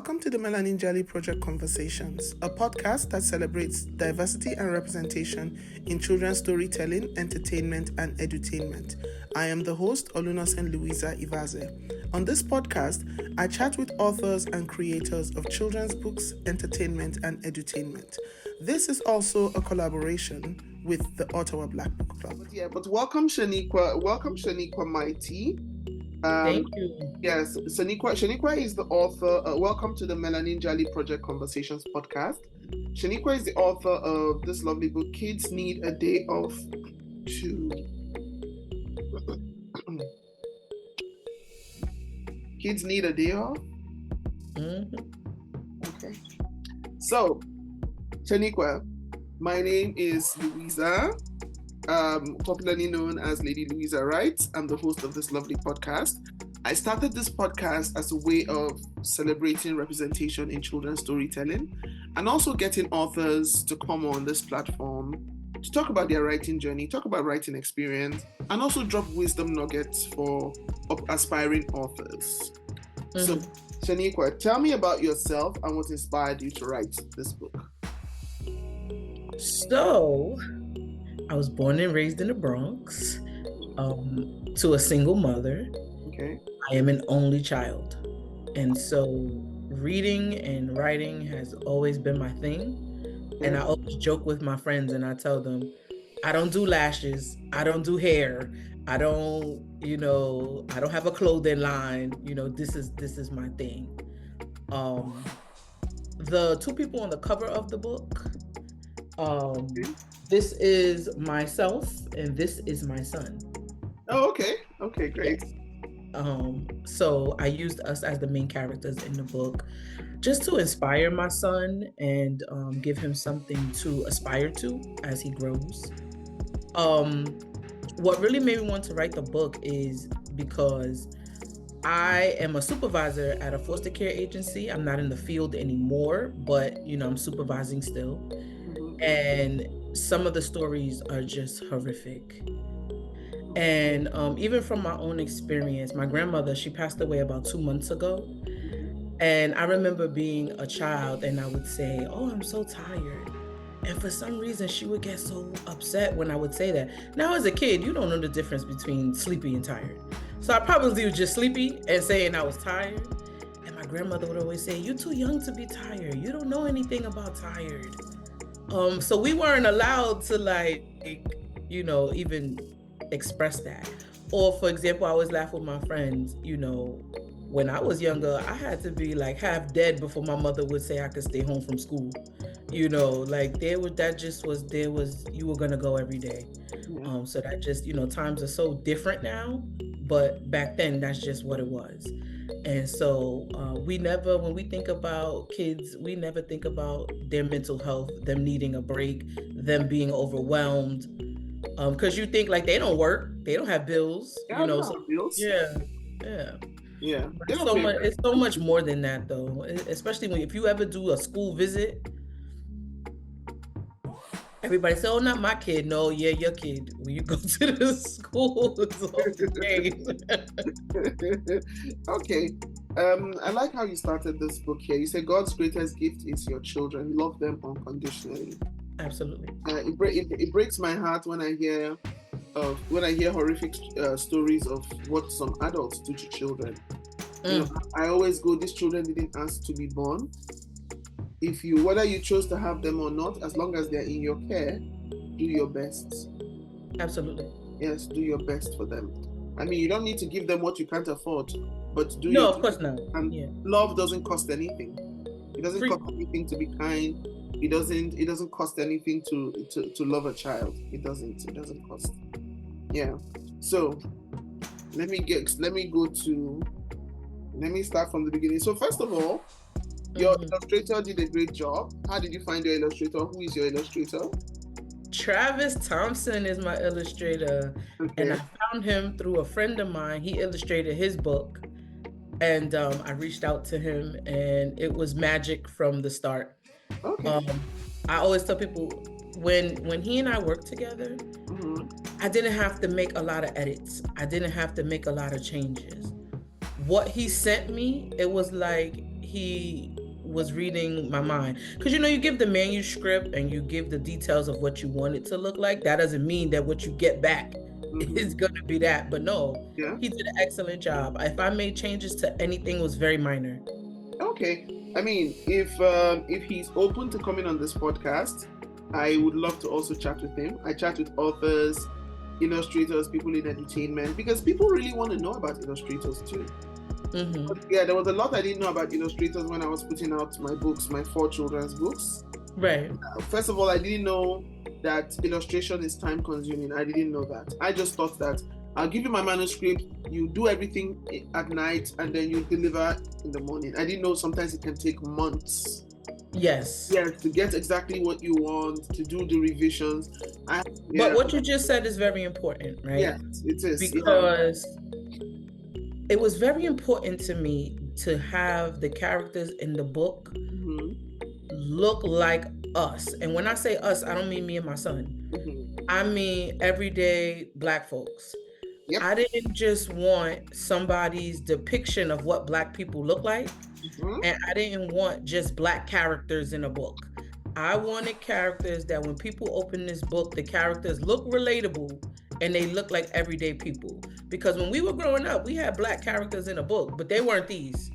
Welcome to the Melanin Jelly Project Conversations, a podcast that celebrates diversity and representation in children's storytelling, entertainment, and edutainment. I am the host, Olunosen Louisa Ivaze. On this podcast, I chat with authors and creators of children's books, entertainment, and edutainment. This is also a collaboration with the Ottawa Black Book Club. But welcome, Shaniqua. Welcome, Shaniqua Mighty. Thank you. Yes, Shaniqua is the author. Welcome to the Melanin Jelly Project Conversations podcast. Shaniqua is the author of this lovely book, Kids Need a Day Off to... Kids Need a Day Off? Mm-hmm. Okay. So, Shaniqua, my name is Louisa, popularly known as Lady Louisa Wright. I'm the host of this lovely podcast. I started this podcast as a way of celebrating representation in children's storytelling and also getting authors to come on this platform to talk about their writing journey, talk about writing experience, and also drop wisdom nuggets for aspiring authors. Mm-hmm. So, Shaniqua, tell me about yourself and what inspired you to write this book. So, I was born and raised in the Bronx to a single mother. Okay. I am an only child. And so reading and writing has always been my thing. Okay. And I always joke with my friends and I tell them, I don't do lashes. I don't do hair. I don't have a clothing line. This is my thing. The two people on the cover of the book, this is myself and this is my son. Oh, okay. Okay, great. Yes. So I used us as the main characters in the book just to inspire my son and give him something to aspire to as he grows. What really made me want to write the book is because I am a supervisor at a foster care agency. I'm not in the field anymore, but I'm supervising still. And some of the stories are just horrific. And even from my own experience, my grandmother, she passed away about 2 months ago. And I remember being a child and I would say, oh, I'm so tired. And for some reason, she would get so upset when I would say that. Now, as a kid, you don't know the difference between sleepy and tired. So I probably was just sleepy and saying I was tired. And my grandmother would always say, you're too young to be tired. You don't know anything about tired. So we weren't allowed to even express that. Or for example, I always laugh with my friends, when I was younger, I had to be like half dead before my mother would say I could stay home from school. You were gonna go every day. So that just, times are so different now, but back then that's just what it was. And so when we think about kids, we never think about their mental health, them needing a break, them being overwhelmed. Because you think like they don't work, they don't have bills, bills. Yeah. It's so much more than that, though. Especially if you ever do a school visit, everybody say, "Oh, not my kid." No, yeah, your kid. When you go to the school, it's okay. Okay. I like how you started this book here. You say God's greatest gift is your children. Love them unconditionally. Absolutely. It breaks my heart when I hear horrific stories of what some adults do to children. I always go, these children didn't ask to be born. Whether you chose to have them or not, as long as they're in your care, do your best. Absolutely. Yes, do your best for them. I mean, you don't need to give them what you can't afford, but do No, of course not. And love doesn't cost anything. It doesn't cost anything to be kind. It doesn't cost anything to love a child. It doesn't cost. Yeah. So let me start from the beginning. So first of all, your illustrator did a great job. How did you find your illustrator? Who is your illustrator? Travis Thompson is my illustrator. Okay. And I found him through a friend of mine. He illustrated his book. And I reached out to him and it was magic from the start. Okay. I always tell people when he and I worked together, I didn't have to make a lot of edits. I didn't have to make a lot of changes. What he sent me, it was like he was reading my mind. Because, you know, you give the manuscript and you give the details of what you want it to look like. That doesn't mean that what you get back is going to be that. But no, he did an excellent job. If I made changes to anything, it was very minor. Okay. I mean, if he's open to coming on this podcast, I would love to also chat with him. I chat with authors, illustrators, people in entertainment, because people really want to know about illustrators too. But yeah, there was a lot I didn't know about illustrators when I was putting out my books, my 4 children's books. Right. First of all, I didn't know that illustration is time consuming. I didn't know that. I just thought that I'll give you my manuscript, you do everything at night, and then you deliver in the morning. I didn't know sometimes it can take months. Yes, to get exactly what you want, to do the revisions. But what you just said is very important, right? Yes, it is. Because it was very important to me to have the characters in the book look like us. And when I say us, I don't mean me and my son. I mean everyday Black folks. Yep. I didn't just want somebody's depiction of what Black people look like. And I didn't want just Black characters in a book. I wanted characters that when people open this book, the characters look relatable and they look like everyday people. Because when we were growing up, we had Black characters in a book, but they weren't these.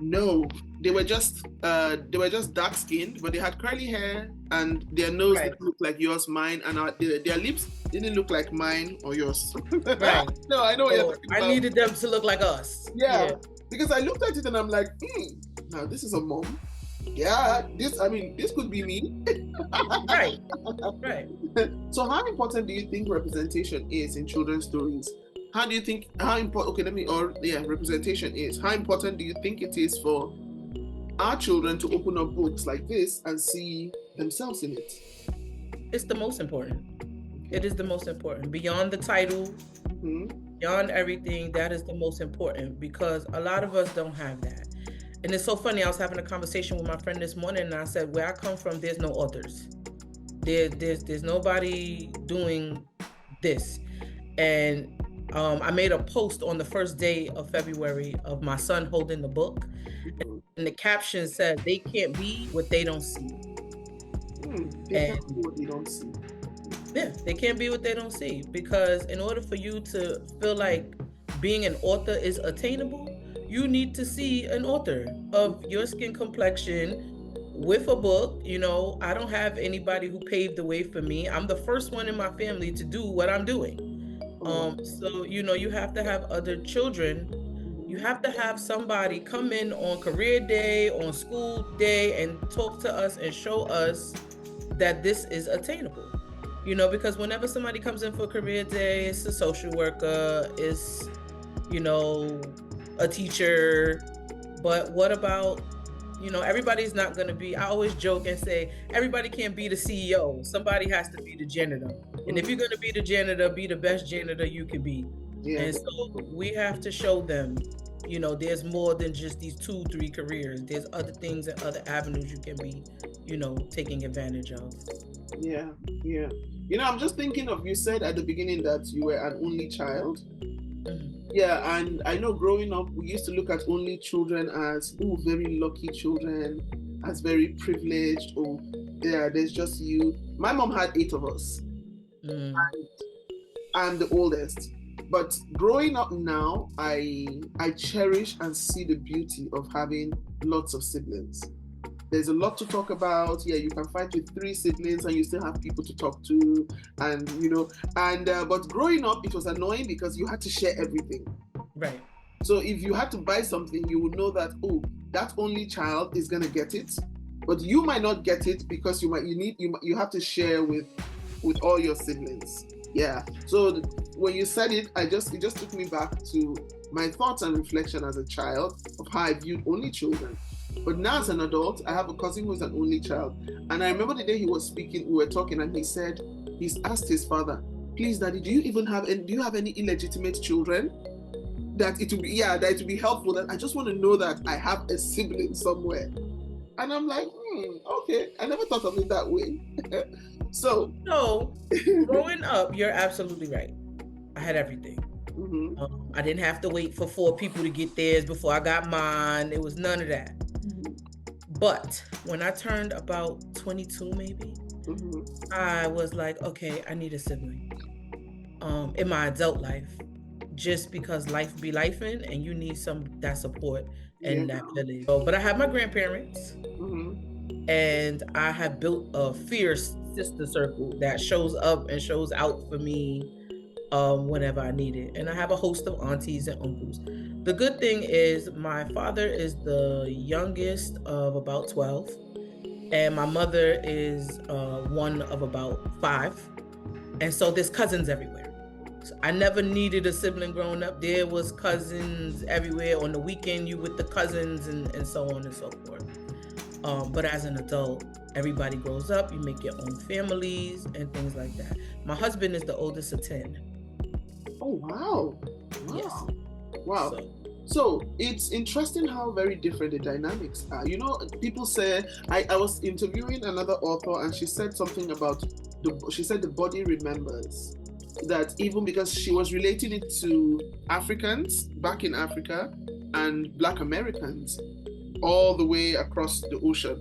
No, they were just dark skinned, but they had curly hair and their nose didn't look like yours, mine, and their lips didn't look like mine or yours. Right. No, I know what you're talking about. I needed them to look like us. Yeah. Because I looked at it and I'm like, now this is a mom. Yeah, this could be me. Right. So how important do you think representation is in children's stories? Representation is. How important do you think it is for our children to open up books like this and see themselves in it? It's the most important. It is the most important. Beyond the title, beyond everything, that is the most important, because a lot of us don't have that. And it's so funny, I was having a conversation with my friend this morning and I said, where I come from, there's no authors. There's nobody doing this. And I made a post on the first day of February of my son holding the book. And the caption said, they can't be what they don't see. They can't be what they don't see. Yeah, they can't be what they don't see, because in order for you to feel like being an author is attainable, you need to see an author of your skin complexion with a book. You know, I don't have anybody who paved the way for me. I'm the first one in my family to do what I'm doing. So, you know, you have to have other children. You have to have somebody come in on career day, on school day, and talk to us and show us that this is attainable. You know, because whenever somebody comes in for career day, it's a social worker, it's, you know, a teacher. But what about, you know, everybody's not going to be, I always joke and say, everybody can't be the CEO. Somebody has to be the janitor. And if you're going to be the janitor, be the best janitor you can be. Yeah. And so we have to show them, you know, there's more than just these 2-3 careers. There's other things and other avenues you can be, you know, taking advantage of. Yeah. You know, I'm just thinking of, you said at the beginning that you were an only child. Yeah, and I know growing up, we used to look at only children as, very lucky children, as very privileged. There's just you. My mom had 8 of us. And I'm the oldest. But growing up now, I cherish and see the beauty of having lots of siblings. There's a lot to talk about. Yeah, you can fight with 3 siblings and you still have people to talk to, and you know, but growing up, it was annoying because you had to share everything. Right. So if you had to buy something, you would know that, that only child is gonna get it, but you might not get it because you have to share with all your siblings. Yeah. So when you said it, it just took me back to my thoughts and reflection as a child of how I viewed only children. But now as an adult, I have a cousin who's an only child. And I remember the day he was speaking, we were talking, and he's asked his father, please, Daddy, do you have any illegitimate children? That it would be helpful. That I just want to know that I have a sibling somewhere. And I'm like, okay. I never thought of it that way. So growing up, you're absolutely right. I had everything. I didn't have to wait for 4 people to get theirs before I got mine. It was none of that. But when I turned about 22 maybe, I was like, okay, I need a sibling in my adult life, just because life be lifing and you need that support and that village. But I have my grandparents, and I have built a fierce sister circle that shows up and shows out for me whenever I need it. And I have a host of aunties and uncles. The good thing is my father is the youngest of about 12, and my mother is one of about 5. And so there's cousins everywhere. So I never needed a sibling growing up. There was cousins everywhere. On the weekend, you with the cousins and so on and so forth. But as an adult, everybody grows up. You make your own families and things like that. My husband is the oldest of 10. Oh, wow. Yes. Wow. So it's interesting how very different the dynamics are. You know, people say, I was interviewing another author, and she said something about, she said the body remembers. That even because she was relating it to Africans back in Africa and Black Americans all the way across the ocean,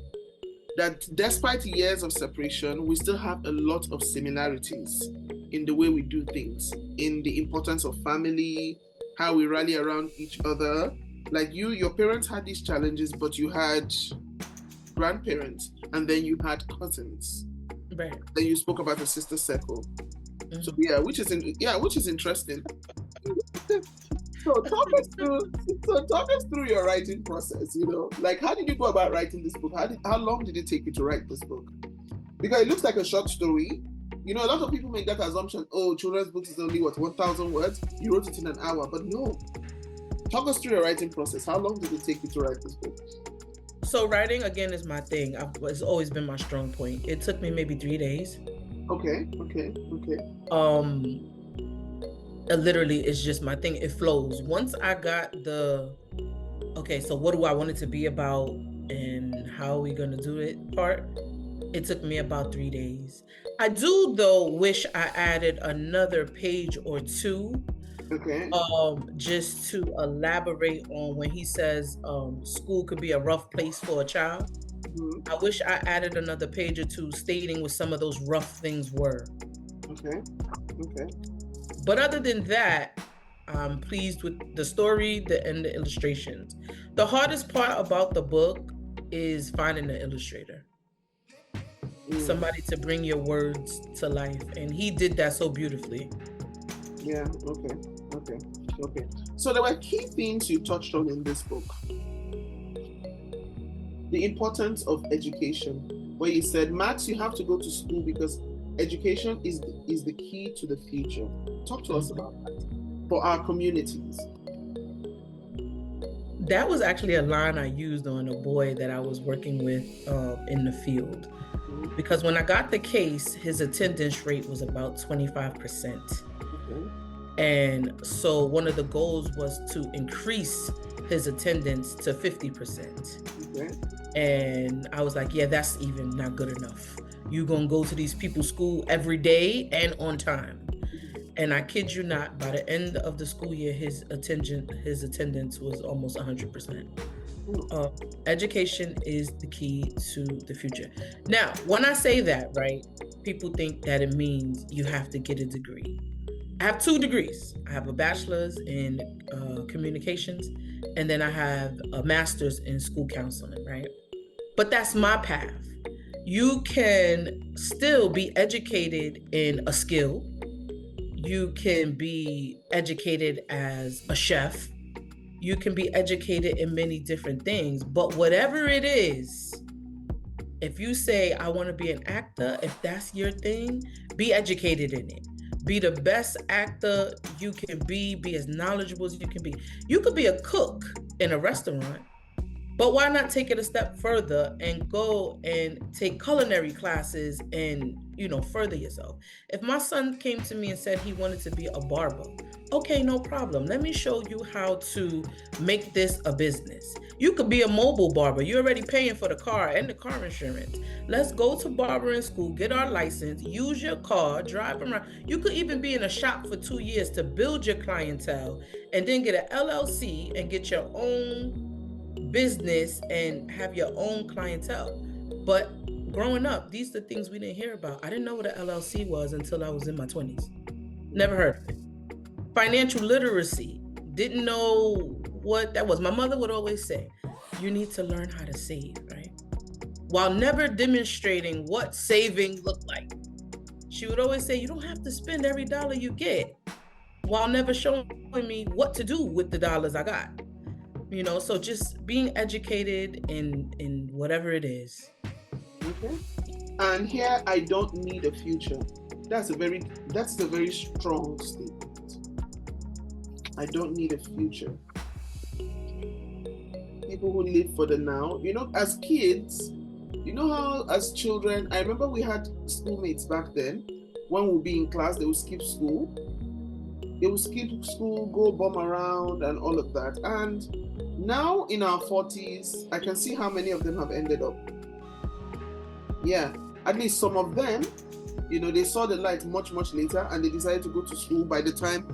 that despite years of separation, we still have a lot of similarities in the way we do things, in the importance of family, how we rally around each other. Like your parents had these challenges, but you had grandparents, and then you had cousins. Right. Then you spoke about the sister circle. So which is interesting. So talk us through your writing process. You know, like, how did you go about writing this book? How long did it take you to write this book? Because it looks like a short story. You know, a lot of people make that assumption. Oh, children's books is only 1,000 words. You wrote it in an hour, but no. Talk us through your writing process. How long did it take you to write this book? So writing again is my thing. It's always been my strong point. It took me maybe 3 days. Okay. Literally, it's just my thing. It flows. Once I got so what do I want it to be about and how are we gonna do it part, it took me about 3 days. I do though wish I added another page or two. Okay. Just to elaborate on when he says school could be a rough place for a child. I wish I added another page or two stating what some of those rough things were. Okay. But other than that, I'm pleased with the story and the illustrations. The hardest part about the book is finding an illustrator. Somebody to bring your words to life. And he did that so beautifully. Yeah, okay. So there were key themes you touched on in this book. The importance of education, where you said, Max, you have to go to school because education is the key to the future. Talk to us about that for our communities. That was actually a line I used on a boy that I was working with in the field. Because when I got the case, his attendance rate was about 25%. And so one of the goals was to increase his attendance to 50%. And I was like, yeah, that's even not good enough. You're going to go to these people's school every day and on time. And I kid you not, by the end of the school year, his attendance was almost 100%. Education is the key to the future. Now, when I say that, right, people think that it means you have to get a degree. I have 2 degrees. I have a bachelor's in communications, and then I have a master's in school counseling, right? But that's my path. You can still be educated in a skill. You can be educated as a chef. You can be educated in many different things, but whatever it is, if you say, I want to be an actor, if that's your thing, be educated in it. Be the best actor you can be as knowledgeable as you can be. You could be a cook in a restaurant, but why not take it a step further and go and take culinary classes and, further yourself? If my son came to me and said he wanted to be a barber, okay, no problem. Let me show you how to make this a business. You could be a mobile barber. You're already paying for the car and the car insurance. Let's go to barbering school, get our license, use your car, drive around. You could even be in a shop for 2 years to build your clientele and then get an LLC and get your own business and have your own clientele. But growing up, these are the things we didn't hear about. I didn't know what an LLC was until I was in my 20s. Never heard of it. Financial literacy, didn't know what that was. My mother would always say, you need to learn how to save, right? While never demonstrating what saving looked like. She would always say, you don't have to spend every dollar you get, while never showing me what to do with the dollars I got. You know, so just being educated in whatever it is. Okay. And here, I don't need a future. That's a very strong statement. I don't need a future. People who live for the now, you know, as kids, you know how as children, I remember we had schoolmates back then. When we'd be in class, they would skip school. They would skip school, go bum around and all of that. And now in our 40s, I can see how many of them have ended up. Yeah, at least some of them, you know, they saw the light much, much later and they decided to go to school by the time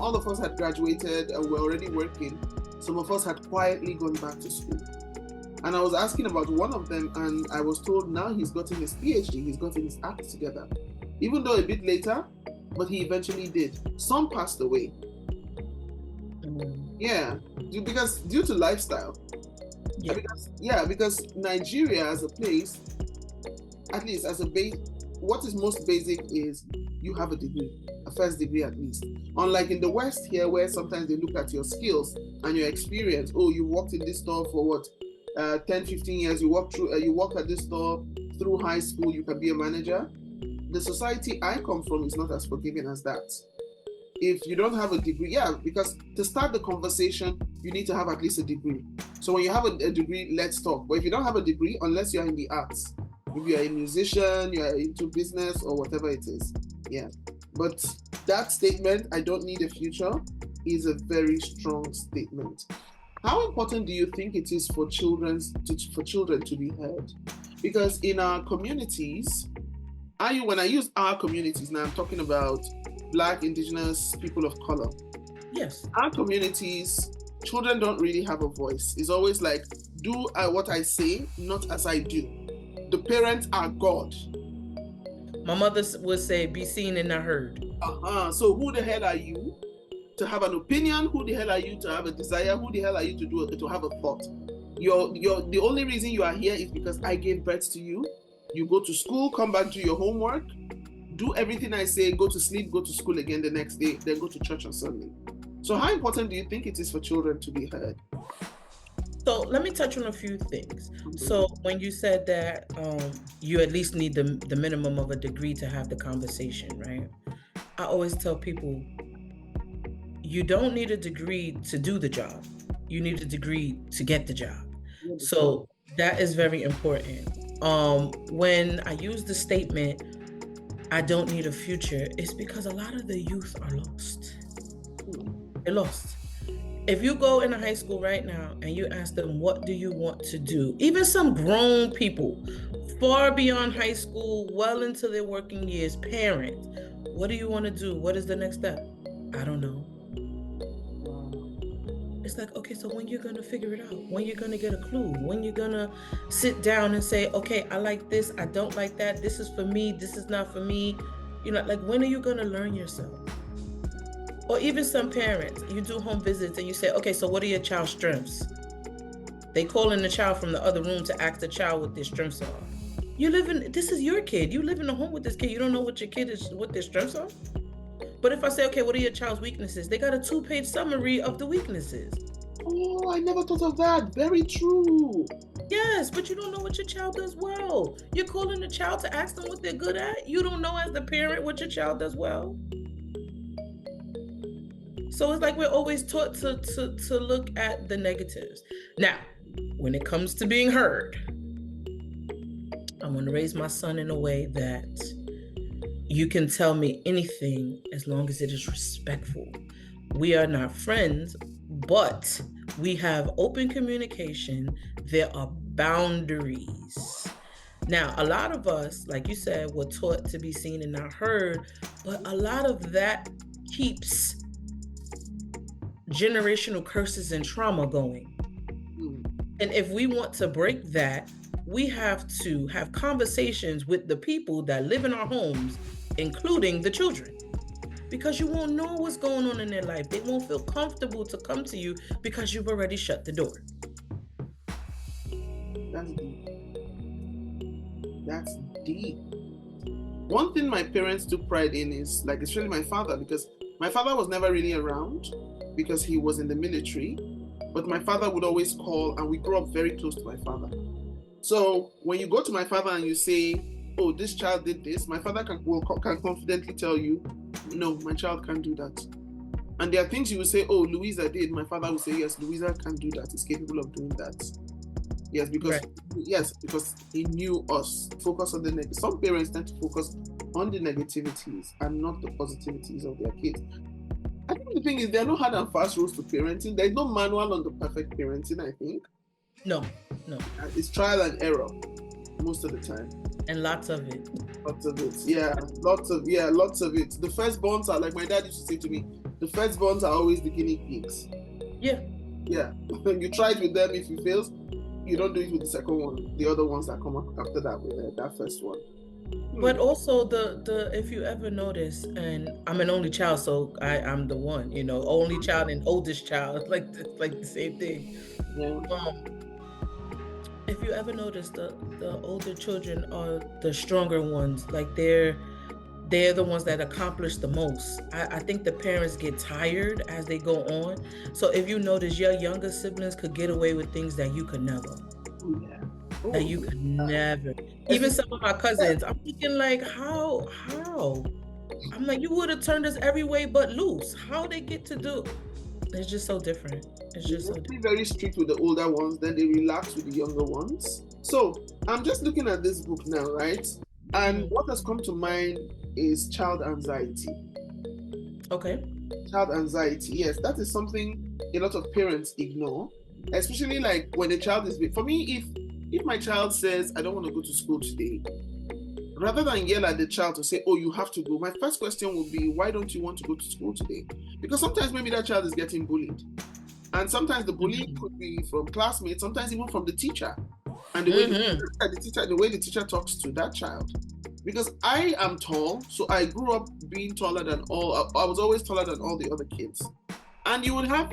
all of us had graduated and were already working, some of us had quietly gone back to school. And I was asking about one of them and I was told now he's gotten his PhD, he's gotten his act together. Even though a bit later, but he eventually did. Some passed away. Yeah, because due to lifestyle. Yeah. Because Nigeria as a place, at least as a base, what is most basic is you have a degree, a first degree at least. Unlike in the West here, where sometimes they look at your skills and your experience. Oh, you worked in this store for what, 10, 15 years. You worked at this store through high school. You can be a manager. The society I come from is not as forgiving as that. If you don't have a degree, because to start the conversation, you need to have at least a degree. So when you have a degree, let's talk. But if you don't have a degree, unless you're in the arts, if you're a musician, you're into business or whatever it is, But that statement, I don't need a future, is a very strong statement. How important do you think it is for children to be heard? Because in our communities, when I use our communities, now I'm talking about Black, Indigenous, people of color. Yes. Our communities, children don't really have a voice. It's always like, do what I say, not as I do. The parents are God. My mother would say, be seen and not heard. So who the hell are you to have an opinion? Who the hell are you to have a desire? Who the hell are you to have a thought? The only reason you are here is because I gave birth to you. You go to school, come back, do your homework, do everything I say, go to sleep, go to school again the next day, then go to church on Sunday. So how important do you think it is for children to be heard? So let me touch on a few things. So when you said that you at least need the minimum of a degree to have the conversation, right? I always tell people, you don't need a degree to do the job. You need a degree to get the job. So that is very important. When I use the statement, I don't need a future, it's because a lot of the youth are lost. They're lost. If you go into high school right now and you ask them, what do you want to do? Even some grown people, far beyond high school, well into their working years, parents, what do you want to do? What is the next step? I don't know. It's like, okay, so when you're going to figure it out? When you're going to get a clue? When you're going to sit down and say, okay, I like this, I don't like that, this is for me, this is not for me. You know, like, when are you going to learn yourself? Or even some parents, you do home visits and you say, okay, so what are your child's strengths? They call in the child from the other room to ask the child what their strengths are. This is your kid. You live in a home with this kid. You don't know what their strengths are? But if I say, okay, what are your child's weaknesses? They got a 2-page summary of the weaknesses. Oh, I never thought of that. Very true. Yes, but you don't know what your child does well. You're calling the child to ask them what they're good at. You don't know as the parent what your child does well. So it's like we're always taught to look at the negatives. Now, when it comes to being heard, I want to raise my son in a way that you can tell me anything as long as it is respectful. We are not friends, but we have open communication. There are boundaries. Now, a lot of us, like you said, were taught to be seen and not heard, but a lot of that keeps generational curses and trauma going. And if we want to break that, we have to have conversations with the people that live in our homes, including the children, because you won't know what's going on in their life. They won't feel comfortable to come to you because you've already shut the door. That's deep. That's deep. One thing my parents took pride in is, like, especially my father, because my father was never really around because he was in the military, but my father would always call, and we grew up very close to my father. So when you go to my father and you say, oh, this child did this, my father can confidently tell you, no, my child can't do that. And there are things you will say, oh, Louisa did. My father will say, yes, Louisa can do that. He's capable of doing that. Yes, because he knew us. Focus on the negative. Some parents tend to focus on the negativities and not the positivities of their kids. I think the thing is, there are no hard and fast rules to parenting. There's no manual on the perfect parenting, I think. No. It's trial and error most of the time. And lots of it. Lots of it. Lots of it. The firstborns are, like my dad used to say to me, the firstborns are always the guinea pigs. Yeah. You try it with them. If it fails, you don't do it with the second one. The other ones that come up after that with that first one. But also the if you ever notice, and I'm an only child, so I'm the one, only child and oldest child, like the same thing. Yeah. If you ever notice, the older children are the stronger ones. Like they're the ones that accomplish the most. I think the parents get tired as they go on. So if you notice, your younger siblings could get away with things that you could never. That you could never. Even some of my cousins, I'm thinking like, how? I'm like, you would have turned us every way but loose. How they get to do? It's just so different. It's just so different. Very strict with the older ones, then they relax with the younger ones. So I'm just looking at this book now, right? And what has come to mind is child anxiety. Okay. Child anxiety, yes, that is something a lot of parents ignore, especially like when a child is big. For me, if my child says, I don't want to go to school today, rather than yell at the child to say, oh, you have to go, my first question would be, why don't you want to go to school today? Because sometimes maybe that child is getting bullied. And sometimes the bullying could be from classmates, sometimes even from the teacher. And the way the teacher talks to that child. Because I am tall, so I grew up being taller than I was always taller than all the other kids. And you would have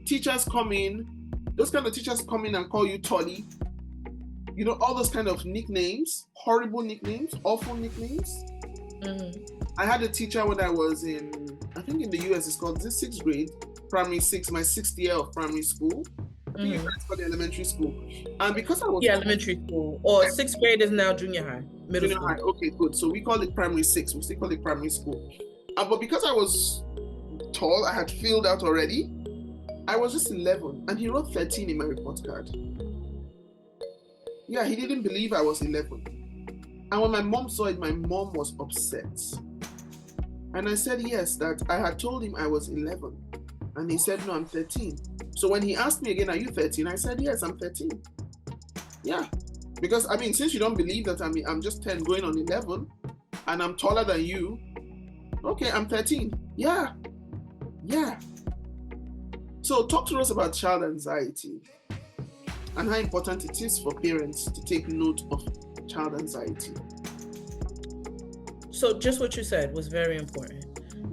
teachers come in, those kind of teachers come in and call you Tolly. All those kind of nicknames, horrible nicknames, awful nicknames. I had a teacher when I was I think in the US, it's called this 6th grade, primary 6, my 6th year of primary school. I think it's called the elementary school. And because I was... Yeah, elementary school. Or 6th grade is now junior high, middle school. High. Okay, good. So we call it primary 6. We still call it primary school. But because I was tall, I had filled out already. I was just 11. And he wrote 13 in my report card. Yeah, he didn't believe I was 11. And when my mom saw it, my mom was upset. And I said yes, that I had told him I was 11. And he said, no, I'm 13. So when he asked me again, are you 13? I said, yes, I'm 13. Yeah. Because, since you don't believe that I'm just 10 going on 11, and I'm taller than you, okay, I'm 13. Yeah. So talk to us about child anxiety and how important it is for parents to take note of child anxiety. So just what you said was very important.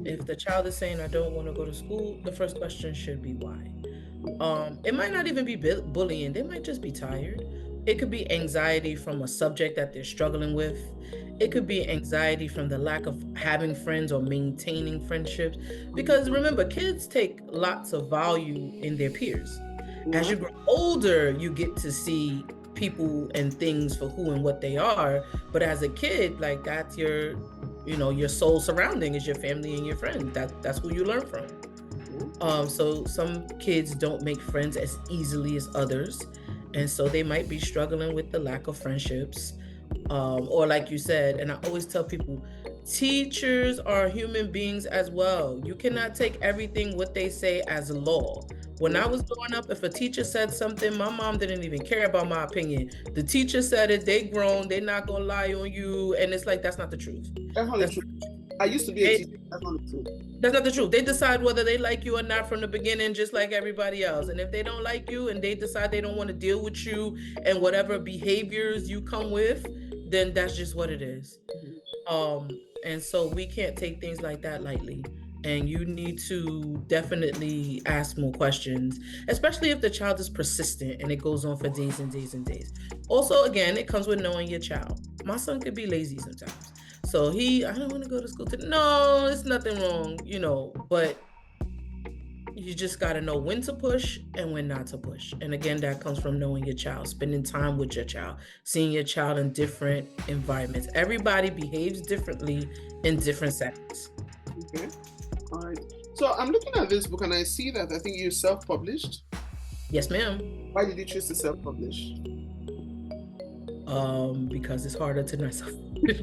If the child is saying, I don't want to go to school, the first question should be why. It might not even be bullying. They might just be tired. It could be anxiety from a subject that they're struggling with. It could be anxiety from the lack of having friends or maintaining friendships. Because remember, kids take lots of value in their peers. As you grow older, you get to see people and things for who and what they are. But as a kid, like that's your sole surrounding is your family and your friends. That's who you learn from. So some kids don't make friends as easily as others. And so they might be struggling with the lack of friendships. Or like you said, and I always tell people, teachers are human beings as well. You cannot take everything what they say as law. When I was growing up, if a teacher said something, my mom didn't even care about my opinion. The teacher said it, they grown, they're not gonna lie on you. And it's like, that's not the truth. That's not the truth. I used to be a teacher. That's not the truth. That's not the truth. They decide whether they like you or not from the beginning, just like everybody else. And if they don't like you and they decide they don't want to deal with you and whatever behaviors you come with, then that's just what it is. And so we can't take things like that lightly. And you need to definitely ask more questions, especially if the child is persistent and it goes on for days and days and days. Also, again, it comes with knowing your child. My son could be lazy sometimes. So I don't want to go to school today. No, it's nothing wrong, but you just got to know when to push and when not to push. And again, that comes from knowing your child, spending time with your child, seeing your child in different environments. Everybody behaves differently in different settings. Okay. All right. So I'm looking at this book and I see that I think you self-published. Yes, ma'am. Why did you choose to self-publish? Because it's harder to not self-publish.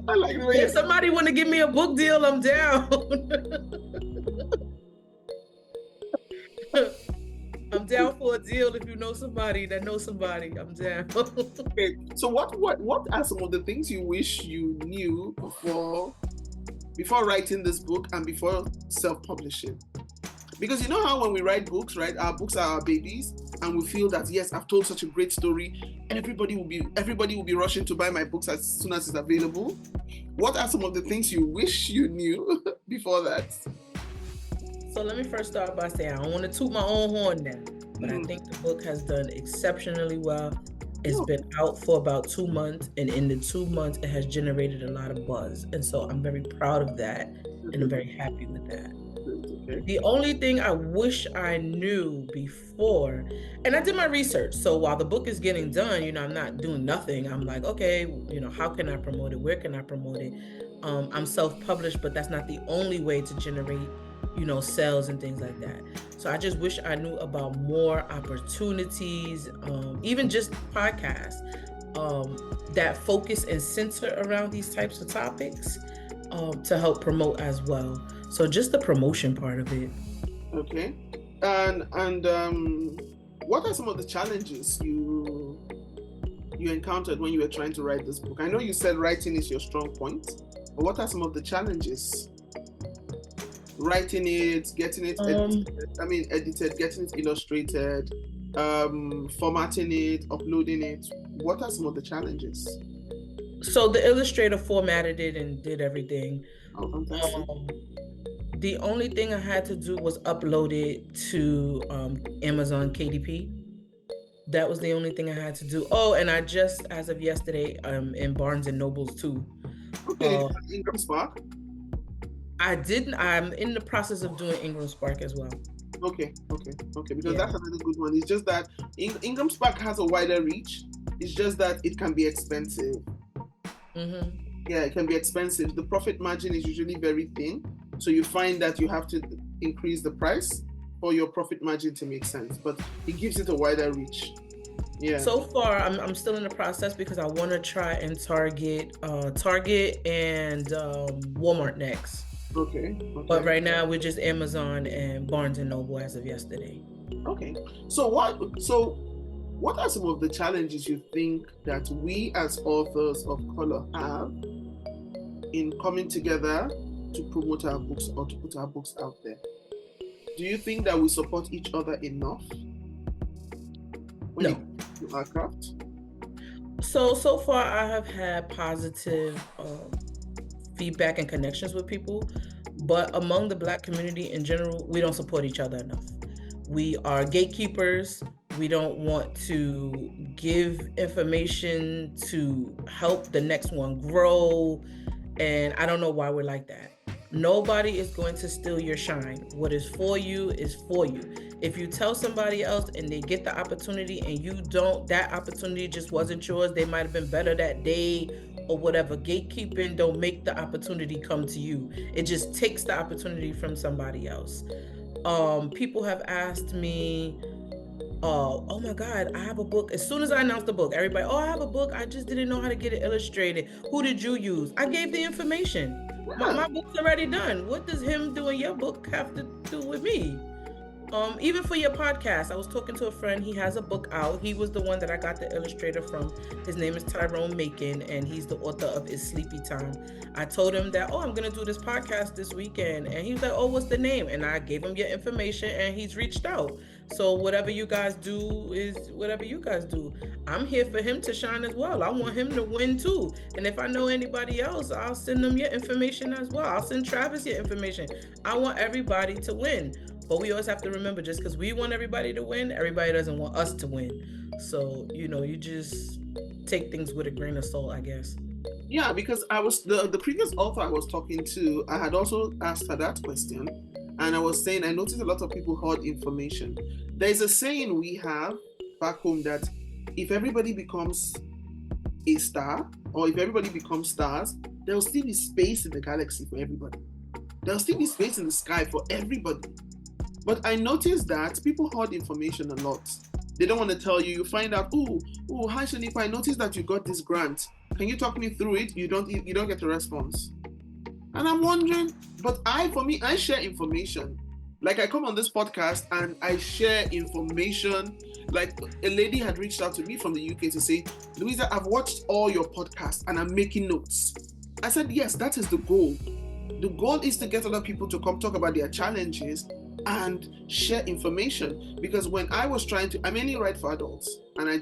I like the way if somebody want to give me a book deal, I'm down. I'm down for a deal. If you know somebody that knows somebody, I'm down. Okay. So what are some of the things you wish you knew before writing this book and before self-publishing? Because you know how when we write books, right, our books are our babies, and we feel that, yes, I've told such a great story, and everybody will be rushing to buy my books as soon as it's available. What are some of the things you wish you knew before that? So let me first start by saying I don't want to toot my own horn now, but I think the book has done exceptionally well. It's been out for about 2 months, and in the 2 months, it has generated a lot of buzz. And so I'm very proud of that, and I'm very happy with that. Okay. The only thing I wish I knew before, and I did my research. So while the book is getting done, I'm not doing nothing. I'm like, okay, how can I promote it? Where can I promote it? I'm self-published, but that's not the only way to generate, sales and things like that. So I just wish I knew about more opportunities, even just podcasts that focus and center around these types of topics to help promote as well. So just the promotion part of it. Okay. And what are some of the challenges you encountered when you were trying to write this book? I know you said writing is your strong point, but what are some of the challenges? Writing it, getting it edited, getting it illustrated, formatting it, uploading it. What are some of the challenges? So the illustrator formatted it and did everything. Oh, fantastic. The only thing I had to do was upload it to Amazon KDP. That was the only thing I had to do. Oh, and I just, as of yesterday, in Barnes and Nobles too. Okay, Ingram Spark? I didn't. I'm in the process of doing Ingram Spark as well. Okay. Because that's another good one. It's just that Ingram Spark has a wider reach. It's just that it can be expensive. Mm-hmm. Yeah, it can be expensive. The profit margin is usually very thin. So you find that you have to increase the price for your profit margin to make sense. But it gives it a wider reach. Yeah. So far, I'm still in the process because I want to try and target Target and Walmart next. Okay. But right now we're just Amazon and Barnes and Noble as of yesterday. Okay. So what are some of the challenges you think that we as authors of color have in coming together to promote our books or to put our books out there? Do you think that we support each other enough when it comes to our craft? So far I have had positive feedback and connections with people, but among the Black community in general, we don't support each other enough. We are gatekeepers. We don't want to give information to help the next one grow. And I don't know why we're like that. Nobody is going to steal your shine. What is for you is for you. If you tell somebody else and they get the opportunity and you don't, that opportunity just wasn't yours. They might have been better that day or whatever. Gatekeeping don't make the opportunity come to you. It just takes the opportunity from somebody else. People have asked me, oh my God, I have a book. As soon as I announced the book, everybody, I have a book. I just didn't know how to get it illustrated. Who did you use? I gave the information. My book's already done. What does him doing your book have to do with me? Even for your podcast, I was talking to a friend. He has a book out. He was the one that I got the illustrator from. His name is Tyrone Macon, and he's the author of It's Sleepy Time. I told him that, I'm going to do this podcast this weekend. And he was like, what's the name? And I gave him your information, and he's reached out. So whatever you guys do is whatever you guys do. I'm here for him to shine as well. I want him to win too. And if I know anybody else, I'll send them your information as well. I'll send Travis your information. I want everybody to win. But we always have to remember, just because we want everybody to win, everybody doesn't want us to win. So, you just take things with a grain of salt, I guess. Yeah, because I was the previous author I was talking to, I had also asked her that question. And I was saying, I noticed a lot of people hoard information. There's a saying we have back home that if everybody becomes a star, or if everybody becomes stars, there'll still be space in the galaxy for everybody. There'll still be space in the sky for everybody. But I noticed that people hoard information a lot. They don't want to tell you. You find out, hi Shaniqua, I noticed that you got this grant. Can you talk me through it? You don't get a response. And I'm wondering, but I share information. Like, I come on this podcast and I share information. Like, a lady had reached out to me from the UK to say, Louisa, I've watched all your podcasts and I'm making notes. I said, yes, that is the goal. The goal is to get other people to come talk about their challenges and share information. Because when I was I mainly write for adults, and I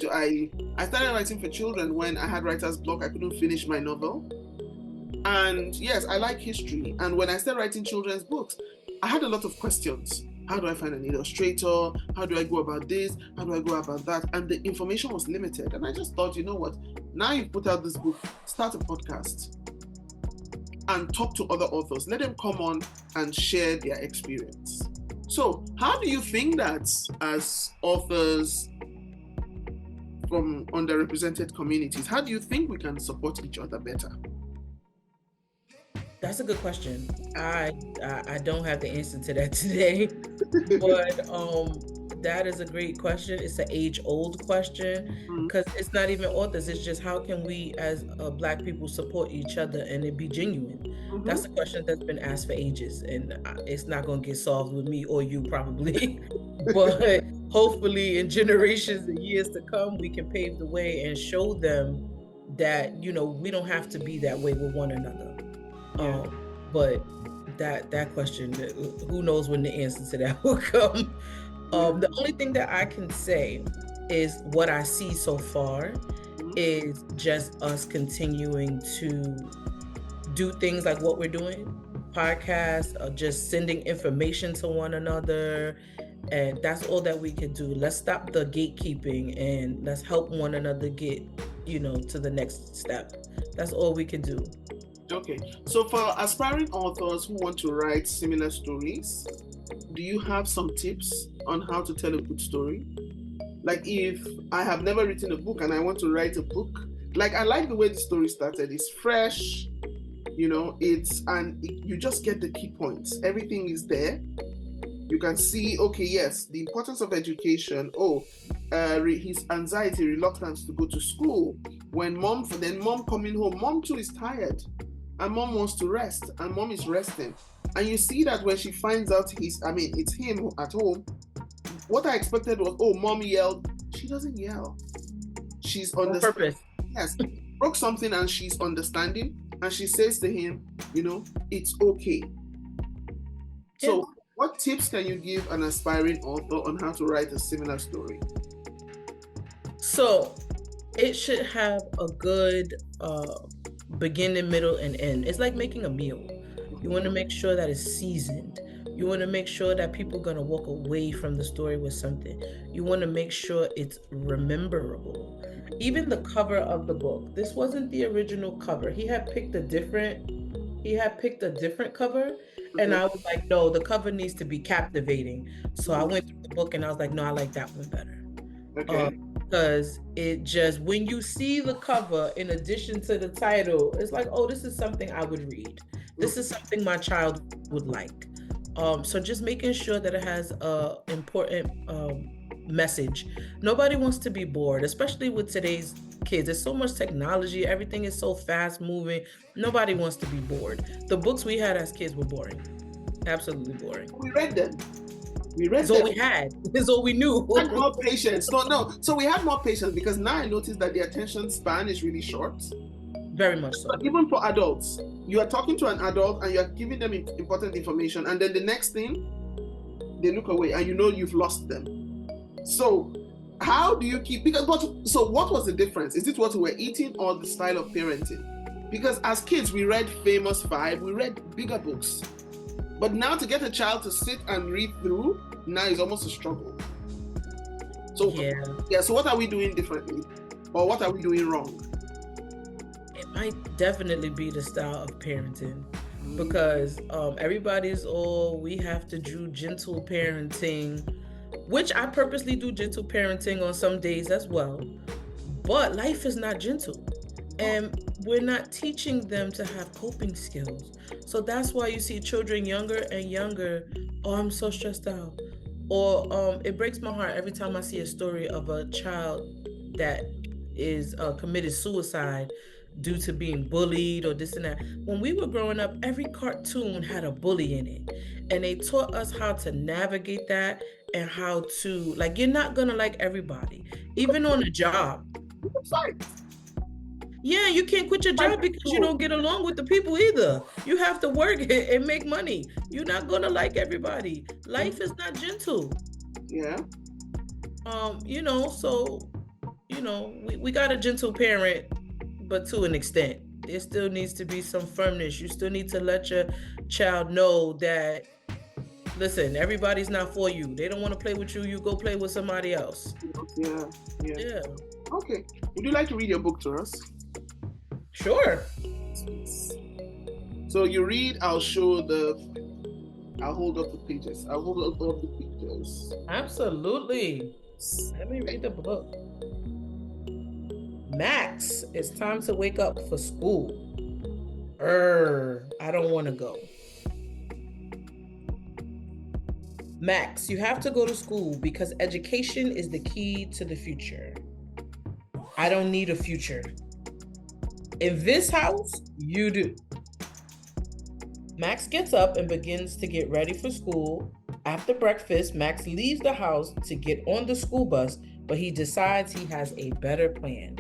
started writing for children when I had writer's block. I couldn't finish my novel. And yes, I like history. And when I started writing children's books, I had a lot of questions. How do I find an illustrator? How do I go about this? How do I go about that? And the information was limited. And I just thought, you know what? Now you've put out this book, start a podcast and talk to other authors. Let them come on and share their experience. So how do you think that as authors from underrepresented communities, how do you think we can support each other better? That's a good question. I don't have the answer to that today, but that is a great question. It's an age-old question, because it's not even authors. It's just, how can we as Black people support each other and it be genuine? That's a question that's been asked for ages, and it's not going to get solved with me or you probably, but hopefully in generations and years to come, we can pave the way and show them that, we don't have to be that way with one another. But that question, who knows when the answer to that will come. The only thing that I can say is what I see so far is just us continuing to do things like what we're doing, podcasts, just sending information to one another. And that's all that we can do. Let's stop the gatekeeping and let's help one another get, to the next step. That's all we can do. Okay, so for aspiring authors who want to write similar stories, do you have some tips on how to tell a good story? Like, if I have never written a book and I want to write a book, like, I like the way the story started. It's fresh, you just get the key points. Everything is there. You can see, okay, yes, the importance of education. His anxiety, reluctance to go to school. When mom coming home, mom too is tired. And mom wants to rest, and mom is resting. And you see that when she finds out it's him at home, what I expected was, mom yelled. She doesn't yell. She's on purpose. Yes, broke something and she's understanding. And she says to him, it's okay. So what tips can you give an aspiring author on how to write a similar story? So it should have a good beginning, middle, and end. It's like making a meal. You want to make sure that it's seasoned. You want to make sure that people are going to walk away from the story with something. You want to make sure it's rememberable. Even the cover of the book, this wasn't the original cover. He had picked a different cover, and I was like, no, the cover needs to be captivating. So I went through the book and I was like, no, I like that one better. Okay. Because it just, when you see the cover in addition to the title, it's like, this is something I would read. This is something my child would like. So just making sure that it has a important message. Nobody wants to be bored, especially with today's kids. There's so much technology. Everything is so fast moving. Nobody wants to be bored. The books we had as kids were boring. Absolutely boring. We read them. We read It's all them. we had. It's all we knew. We had more patience. No. So we had more patience because now I noticed that the attention span is really short. Very much so. But even for adults, you are talking to an adult and you are giving them important information, and then the next thing, they look away and you know you've lost them. So how do you keep, so what was the difference? Is it what we were eating or the style of parenting? Because as kids, we read Famous Five, we read bigger books. But now to get a child to sit and read through, now is almost a struggle. So so what are we doing differently? Or what are we doing wrong? It might definitely be the style of parenting. Because everybody's we have to do gentle parenting, which I purposely do gentle parenting on some days as well. But life is not gentle. And we're not teaching them to have coping skills. So that's why you see children younger and younger, oh, I'm so stressed out. Or it breaks my heart every time I see a story of a child that is committed suicide due to being bullied or this and that. When we were growing up, every cartoon had a bully in it. And they taught us how to navigate that and how to, like, you're not going to like everybody. Even on a job. Yeah, you can't quit your job because you don't get along with the people either. You have to work and make money. You're not going to like everybody. Life is not gentle. Yeah. So, we got a gentle parent, but to an extent. There still needs to be some firmness. You still need to let your child know that, listen, everybody's not for you. They don't want to play with you. You go play with somebody else. Yeah. Okay. Would you like to read your book to us? Sure. So you read, I'll hold up the pages. Absolutely. Let me read the book. Max, it's time to wake up for school. I don't want to go. Max, you have to go to school because education is the key to the future. I don't need a future. In this house, you do. Max gets up and begins to get ready for school. After breakfast, Max leaves the house to get on the school bus, but he decides he has a better plan.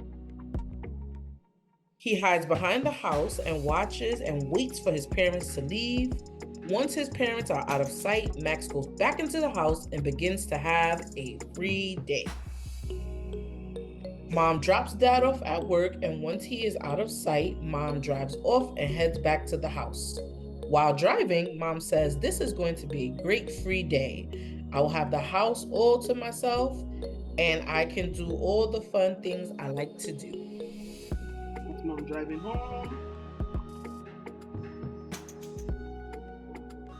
He hides behind the house and watches and waits for his parents to leave. Once his parents are out of sight, Max goes back into the house and begins to have a free day. Mom drops Dad off at work, and once he is out of sight, Mom drives off and heads back to the house. While driving, Mom says, "This is going to be a great free day. I will have the house all to myself, and I can do all the fun things I like to do." That's Mom driving home.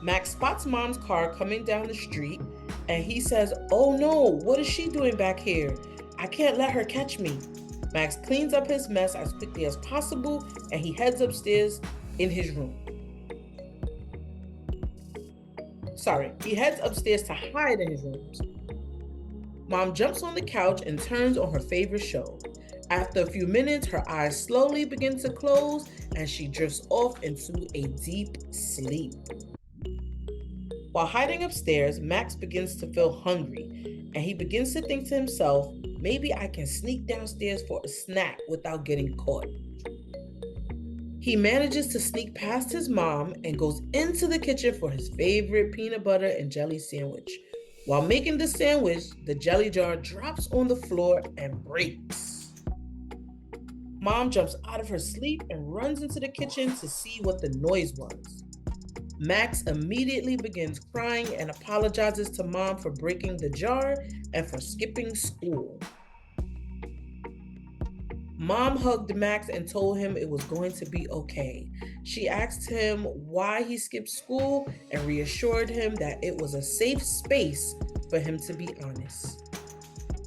Max spots Mom's car coming down the street, and he says, "Oh no, what is she doing back here? I can't let her catch me." Max cleans up his mess as quickly as possible, and he heads upstairs in his room. He heads upstairs to hide in his room. Mom jumps on the couch and turns on her favorite show. After a few minutes, her eyes slowly begin to close, and she drifts off into a deep sleep. While hiding upstairs, Max begins to feel hungry, and he begins to think to himself, maybe I can sneak downstairs for a snack without getting caught. He manages to sneak past his mom and goes into the kitchen for his favorite peanut butter and jelly sandwich. While making the sandwich, the jelly jar drops on the floor and breaks. Mom jumps out of her sleep and runs into the kitchen to see what the noise was. Max immediately begins crying and apologizes to Mom for breaking the jar and for skipping school. Mom hugged Max and told him it was going to be okay. She asked him why he skipped school and reassured him that it was a safe space for him to be honest.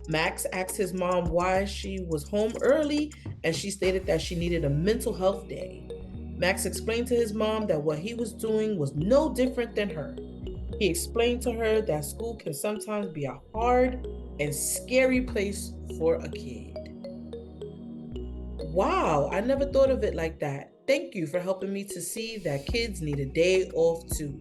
Max asked his mom why she was home early, and she stated that she needed a mental health day. Max explained to his mom that what he was doing was no different than her. He explained to her that school can sometimes be a hard and scary place for a kid. Wow, I never thought of it like that. Thank you for helping me to see that kids need a day off too.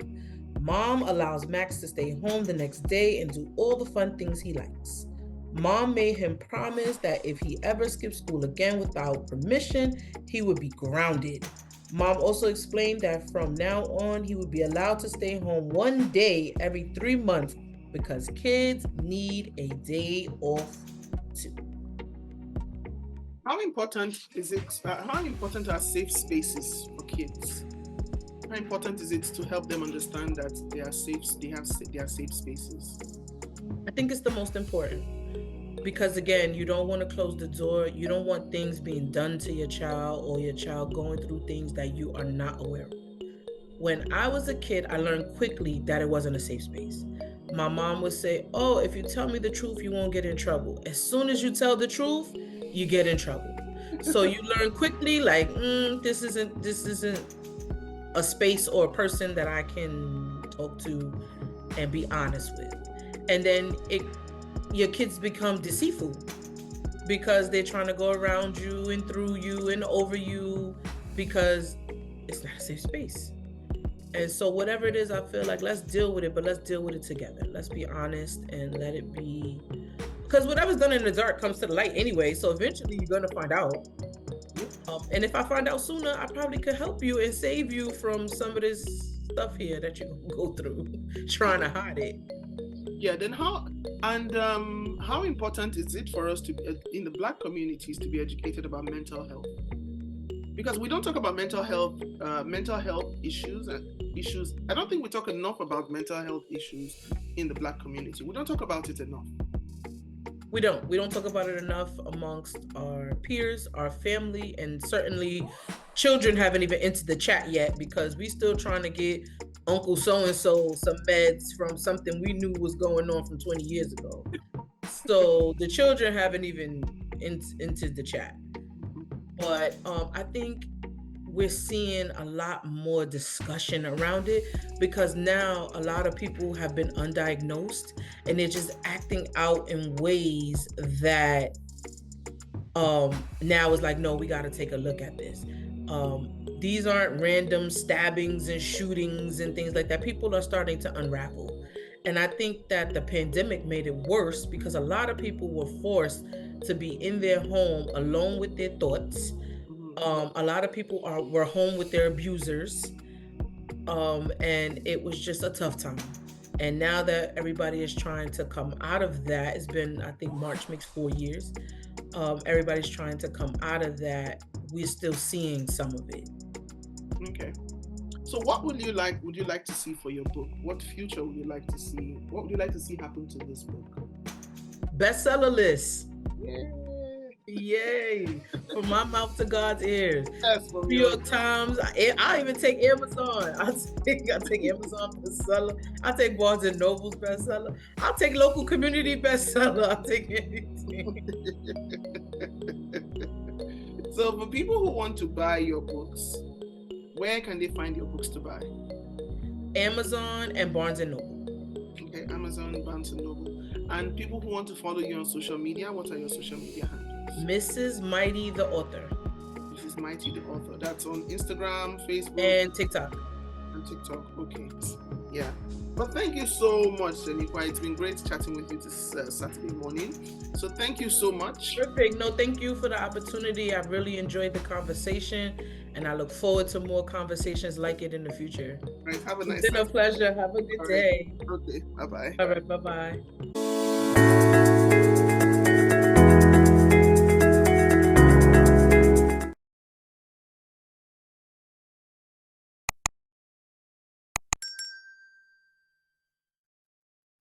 Mom allows Max to stay home the next day and do all the fun things he likes. Mom made him promise that if he ever skipped school again without permission, he would be grounded. Mom also explained that from now on, he would be allowed to stay home one day every 3 months because kids need a day off too. How important is it? How important are safe spaces for kids? How important is it to help them understand that they are safe? They are safe spaces. I think it's the most important. Because again, you don't want to close the door. You don't want things being done to your child or your child going through things that you are not aware of. When I was a kid, I learned quickly that it wasn't a safe space. My mom would say, oh, if you tell me the truth, you won't get in trouble. As soon as you tell the truth, you get in trouble. So you learn quickly, like, this isn't a space or a person that I can talk to and be honest with. And then your kids become deceitful because they're trying to go around you and through you and over you because it's not a safe space. And so whatever it is, I feel like let's deal with it, but let's deal with it together. Let's be honest and let it be, because whatever's done in the dark comes to the light anyway. So eventually you're going to find out. And if I find out sooner, I probably could help you and save you from some of this stuff here that you go through trying to hide it. Yeah, then how important is it for us to, in the Black communities, to be educated about mental health? Because we don't talk about mental health issues. I don't think we talk enough about mental health issues in the Black community. We don't talk about it enough. We don't talk about it enough amongst our peers, our family, and certainly children haven't even entered the chat yet because we still trying to get Uncle so-and-so some meds from something we knew was going on from 20 years ago. So the children haven't even entered the chat. But I think we're seeing a lot more discussion around it because now a lot of people have been undiagnosed and they're just acting out in ways that now it's like, no, we got to take a look at this. These aren't random stabbings and shootings and things like that. People are starting to unravel. And I think that the pandemic made it worse because a lot of people were forced to be in their home alone with their thoughts. A lot of people were home with their abusers. And it was just a tough time. And now that everybody is trying to come out of that, it's been, I think March makes 4 years. Everybody's trying to come out of that. We're still seeing some of it. Okay. So what would you like to see for your book? What future would you like to see? What would you like to see happen to this book? Bestseller list. Yay. From my mouth to God's ears. Yes, New York Times. I even take Amazon. I take Amazon bestseller. I take Barnes and Noble's bestseller. I'll take local community bestseller. I'll take anything. So for people who want to buy your books, where can they find your books to buy? Amazon and Barnes and Noble. Okay, Amazon, Barnes and Noble. And people who want to follow you on social media, what are your social media handles? Mrs. Mighty the author. Mrs. Mighty the author. That's on Instagram, Facebook, and TikTok. Okay. Yeah. But thank you so much, Shaniqua. It's been great chatting with you this Saturday morning. So thank you so much. Perfect. No, thank you for the opportunity. I really enjoyed the conversation, and I look forward to more conversations like it in the future. All right. Have a nice day. It's been a pleasure. Have a good day. Okay. Bye-bye. All right. Bye-bye.